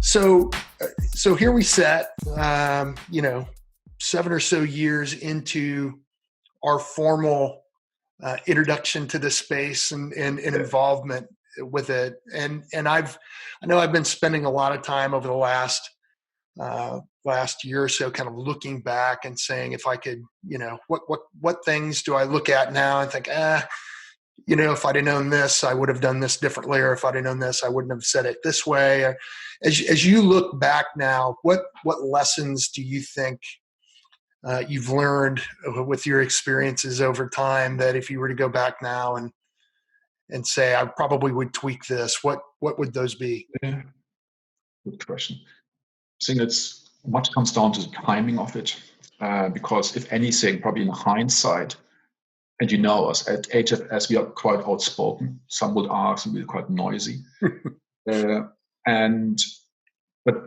So, so here we sat, 7 or so years into our formal introduction to this space and involvement with it. And I know I've been spending a lot of time over the last year or so, kind of looking back and saying, if I could, what things do I look at now and think, if I'd have known this, I would have done this differently, or if I'd have known this, I wouldn't have said it this way. As you look back now, what lessons do you think you've learned with your experiences over time that if you were to go back now and say, I probably would tweak this, what would those be? Yeah, good question. I think it's much comes down to the timing of it, because if anything, probably in hindsight, and us at HFS, we are quite outspoken. Some would argue we're quite noisy. But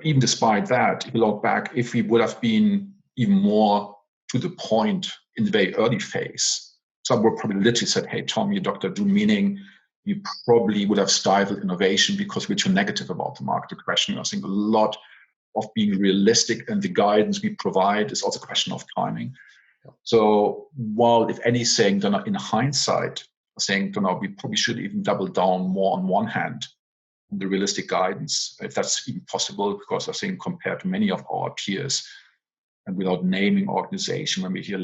even despite that, if you look back, if we would have been even more to the point in the very early phase, some would probably literally said, hey, Tom, you're Dr. Do, meaning you probably would have stifled innovation because we're too negative about the market question. I think a lot of being realistic and the guidance we provide is also a question of timing. So while, if anything, in hindsight, I think we probably should even double down more on one hand on the realistic guidance, if that's even possible, because I think compared to many of our peers, and without naming organization, when we hear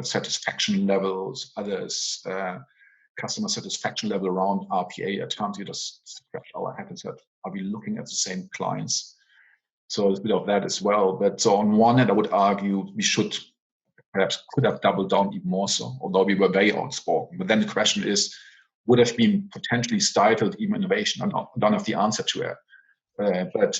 satisfaction levels, others, customer satisfaction level around RPA, at times we just scratch our head and said, are we looking at the same clients? So there's a bit of that as well. But so on one hand, I would argue we could have doubled down even more so, although we were very outspoken. But then the question is, would have been potentially stifled even innovation? I don't have the answer to it. But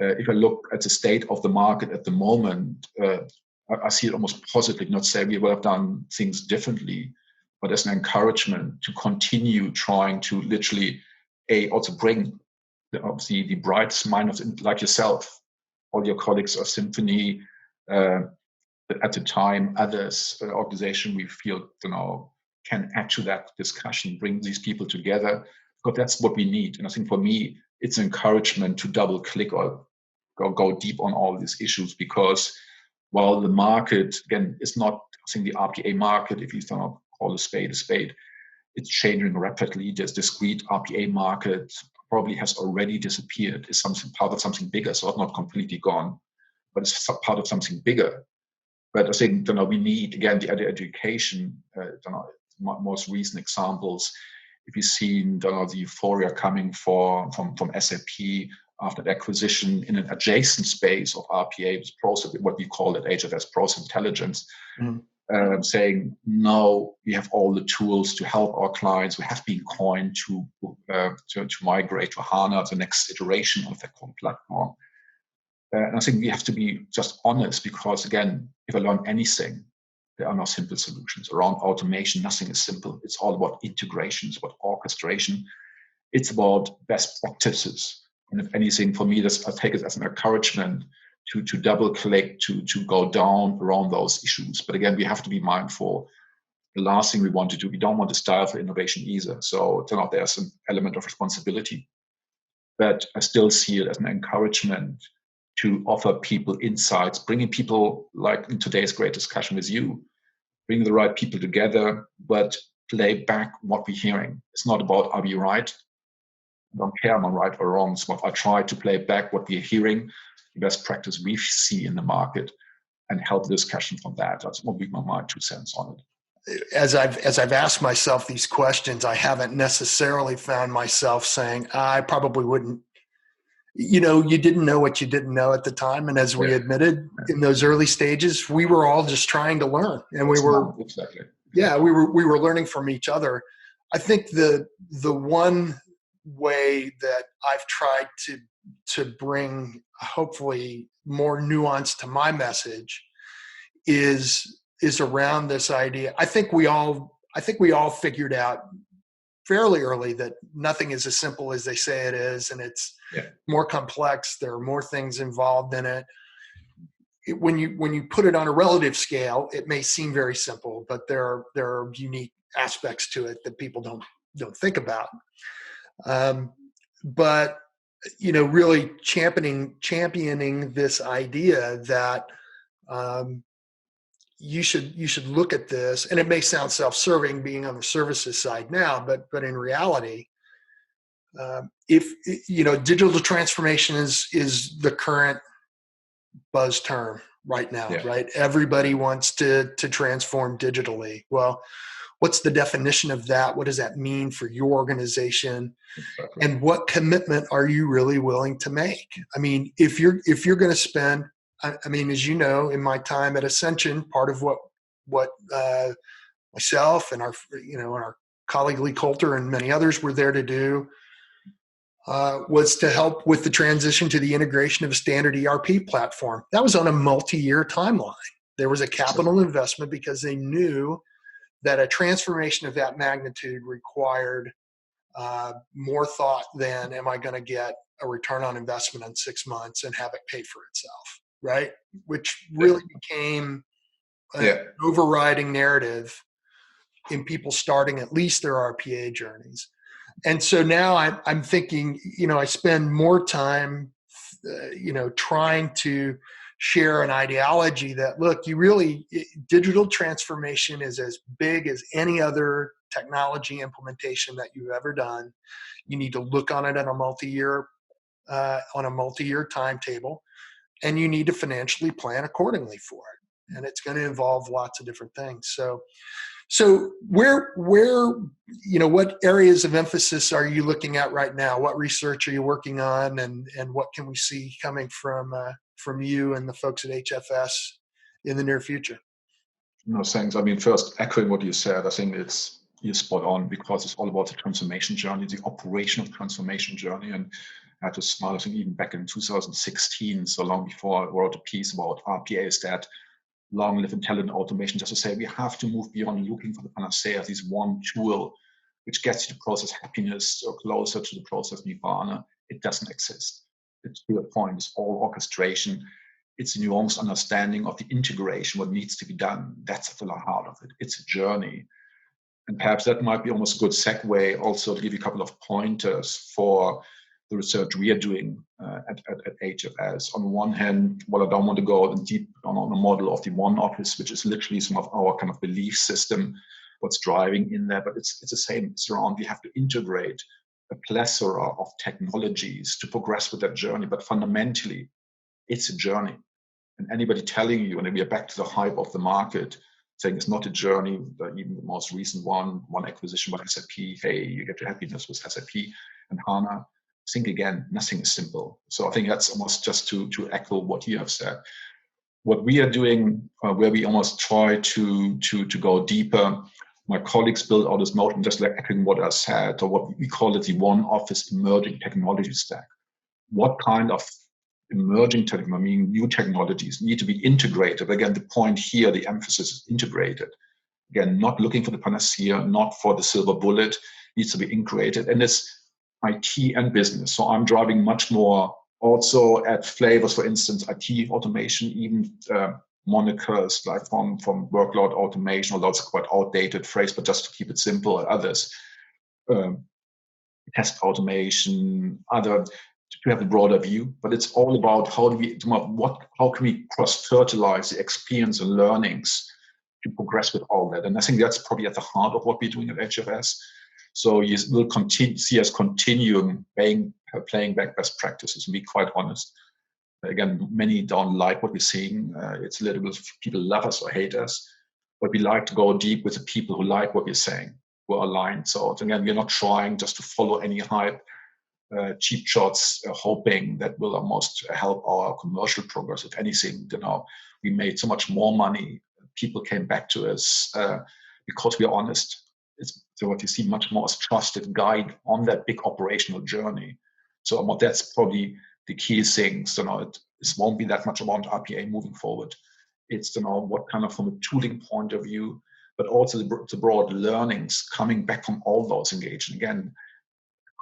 if I look at the state of the market at the moment, I see it almost positive, not saying we would have done things differently, but as an encouragement to continue trying to literally, also bring the brightest minds like yourself, all your colleagues of Symphony, at the time, others, organization we feel can add to that discussion, bring these people together, because that's what we need. And I think for me, it's an encouragement to double click or go deep on all these issues, because while the market, again, is not, I think the RPA market, if you call a spade, it's changing rapidly. This discrete RPA market probably has already disappeared. It's part of something bigger, so it's not completely gone, but it's part of something bigger. But I think we need, again, the education. Most recent examples, if you've seen the euphoria coming from SAP after the acquisition in an adjacent space of RPA, process, what we call at HFS process intelligence, saying, no, we have all the tools to help our clients. We have been coined to migrate to HANA, the next iteration of that core platform. And I think we have to be just honest, because again, if I learn anything, there are no simple solutions. Around automation, nothing is simple. It's all about integration, it's about orchestration. It's about best practices. And if anything, for me, I take it as an encouragement to double click, to go down around those issues. But again, we have to be mindful. The last thing we want to do, we don't want to stifle innovation either. So there's an element of responsibility. But I still see it as an encouragement to offer people insights, bringing people, like in today's great discussion with you, bring the right people together, but play back what we're hearing. It's not about, are we right? I don't care am I right or wrong. It's what I try to play back what we're hearing, the best practice we see in the market, and help the discussion from that. That's what would be my 2 cents on it. As I've asked myself these questions, I haven't necessarily found myself saying, I probably wouldn't. You didn't know what you didn't know at the time. And as we admitted in those early stages, we were all just trying to learn. And we were learning from each other. I think the one way that I've tried to bring hopefully more nuance to my message is around this idea. I think we all figured out fairly early that nothing is as simple as they say it is, and it's more complex. There are more things involved in it. When you put it on a relative scale, it may seem very simple, but there are unique aspects to it that people don't think about. But really championing this idea that you should look at this, and it may sound self-serving being on the services side now, but in reality, if digital transformation is the current buzz term right now, right? Everybody wants to transform digitally. Well, what's the definition of that? What does that mean for your organization? Exactly. And what commitment are you really willing to make? I mean, if you're going to spend, I mean, as you know, in my time at Ascension, part of what myself and our colleague Lee Coulter and many others were there to do was to help with the transition to the integration of a standard ERP platform. That was on a multi-year timeline. There was a capital investment because they knew that a transformation of that magnitude required more thought than, am I going to get a return on investment in 6 months and have it pay for itself, right? Which really became an overriding narrative in people starting at least their RPA journeys. And so now I'm thinking, I spend more time, trying to share an ideology that, look, digital transformation is as big as any other technology implementation that you've ever done. You need to look on it on a multi-year timetable, and you need to financially plan accordingly for it. And it's going to involve lots of different things. So where what areas of emphasis are you looking at right now? What research are you working on, and what can we see coming from you and the folks at HFS in the near future? No, thanks. I mean, first, echoing what you said, I think you're spot on, because it's all about the transformation journey, the operational transformation journey. And I had to smile, I think, even back in 2016, so long before I wrote a piece about RPA, is that long live intelligent automation, just to say we have to move beyond looking for the panacea, this one tool which gets you to process happiness or closer to the process nirvana. It doesn't exist. It's to the point, it's all orchestration. It's a nuanced understanding of the integration, what needs to be done. That's at the heart of it. It's a journey. And perhaps that might be almost a good segue also to give you a couple of pointers for the research we are doing at HFS. On one hand, I don't want to go deep on a model of the one office, which is literally some of our kind of belief system, what's driving in there, but it's the same. It's around, we have to integrate a plethora of technologies to progress with that journey, but fundamentally, it's a journey. And anybody telling you, and we are back to the hype of the market, saying it's not a journey, even the most recent one acquisition by SAP, hey, you get your happiness with SAP and HANA. Think again, nothing is simple. So I think that's almost just to echo what you have said. What we are doing, where we almost try to go deeper, my colleagues build out this motion, just like echoing what I said, or what we call it the one office emerging technology stack. What kind of emerging technology, I mean, new technologies need to be integrated? Again, the point here, the emphasis is integrated. Again, not looking for the panacea, not for the silver bullet, needs to be integrated. And it's IT and business. So I'm driving much more also at flavors, for instance, IT automation, even monikers like from workload automation, although it's a quite outdated phrase, but just to keep it simple, others, test automation, other, to have a broader view. But it's all about how can we cross-fertilize the experience and learnings to progress with all that. And I think that's probably at the heart of what we're doing at HFS. So you will see us continuing playing back best practices, and be quite honest. Again, many don't like what we're seeing. It's a little bit, people love us or hate us, but we like to go deep with the people who like what we're saying, who are aligned. So again, we're not trying just to follow any hype, cheap shots, hoping that will almost help our commercial progress. If anything, we made so much more money. People came back to us because we are honest. So what you see much more as trusted guide on that big operational journey. So that's probably the key things. It won't be that much about RPA moving forward. It's what kind of, from a tooling point of view, but also the broad learnings coming back from all those engaged. Again,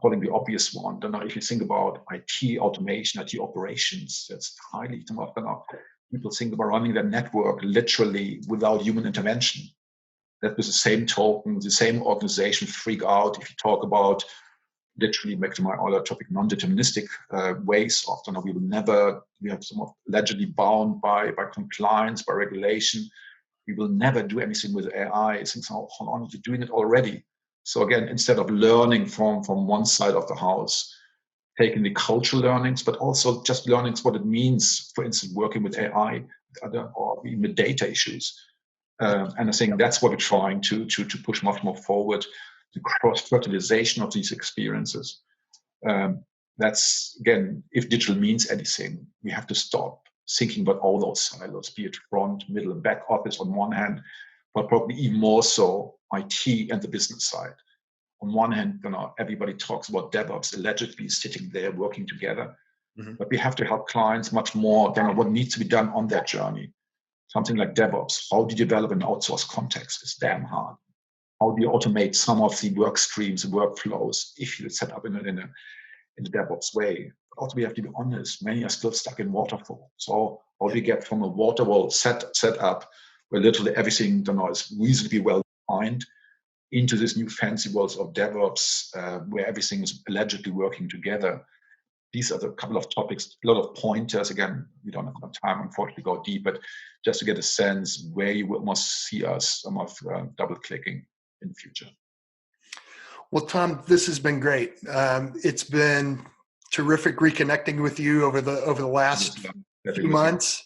calling the obvious one. If you think about IT automation, IT operations, that's highly people think about running their network literally without human intervention. That was the same token, the same organization freak out if you talk about literally back to my other topic, non-deterministic ways of, we have some of allegedly bound by compliance, by regulation. We will never do anything with AI. Since how long are you doing it already? So again, instead of learning from one side of the house, taking the cultural learnings, but also just learnings what it means, for instance, working with AI or even with data issues. And I think that's what we're trying to push much more forward, the cross-fertilization of these experiences. That's, again, if digital means anything, we have to stop thinking about all those silos, be it front, middle, and back office on one hand, but probably even more so IT and the business side. On one hand, everybody talks about DevOps allegedly sitting there working together, but we have to help clients much more than what needs to be done on that journey. Something like DevOps, how do you develop an outsourced context is damn hard. How do you automate some of the work streams, workflows, if you set up in a DevOps way? But also, we have to be honest, many are still stuck in waterfall. So how do you get from a waterfall set up where literally everything is reasonably well defined into this new fancy world of DevOps, where everything is allegedly working together? These are the couple of topics, a lot of pointers. Again, we don't have enough time, unfortunately, to go deep, but just to get a sense where you must see us double clicking in the future. Well, Tom, this has been great. It's been terrific reconnecting with you over the last few months.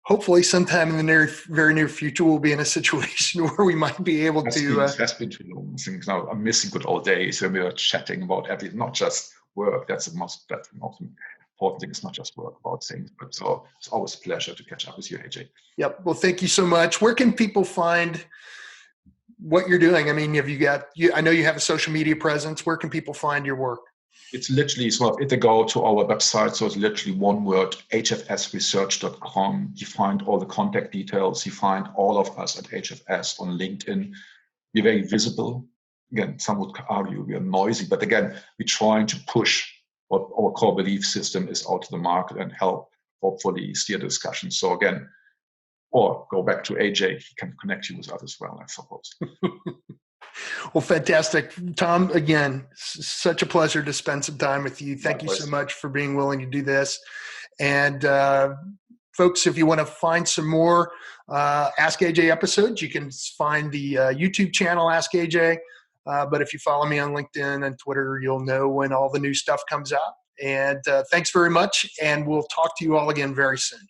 Hopefully sometime in the very near future, we'll be in a situation where we might be able to. It has been too long. Now I'm missing good old days when we were chatting about everything, not just work. That's the most important thing. It's not just work about things, but so it's always a pleasure to catch up with you, AJ. Yep. Well, thank you so much. Where can people find what you're doing? I mean, I know you have a social media presence. Where can people find your work? It's literally if they go to our website, so it's literally one word, hfsresearch.com. You find all the contact details. You find all of us at HFS on LinkedIn. We're very visible. Again, some would argue we are noisy, but again, we're trying to push what our core belief system is out to the market and help hopefully steer the discussion. So again, or go back to AJ, he can connect you with us as well, I suppose. Well, fantastic. Tom, again, such a pleasure to spend some time with you. Thank you so much for being willing to do this. And folks, if you want to find some more Ask AJ episodes, you can find the YouTube channel Ask AJ. But if you follow me on LinkedIn and Twitter, you'll know when all the new stuff comes out. And thanks very much. And we'll talk to you all again very soon.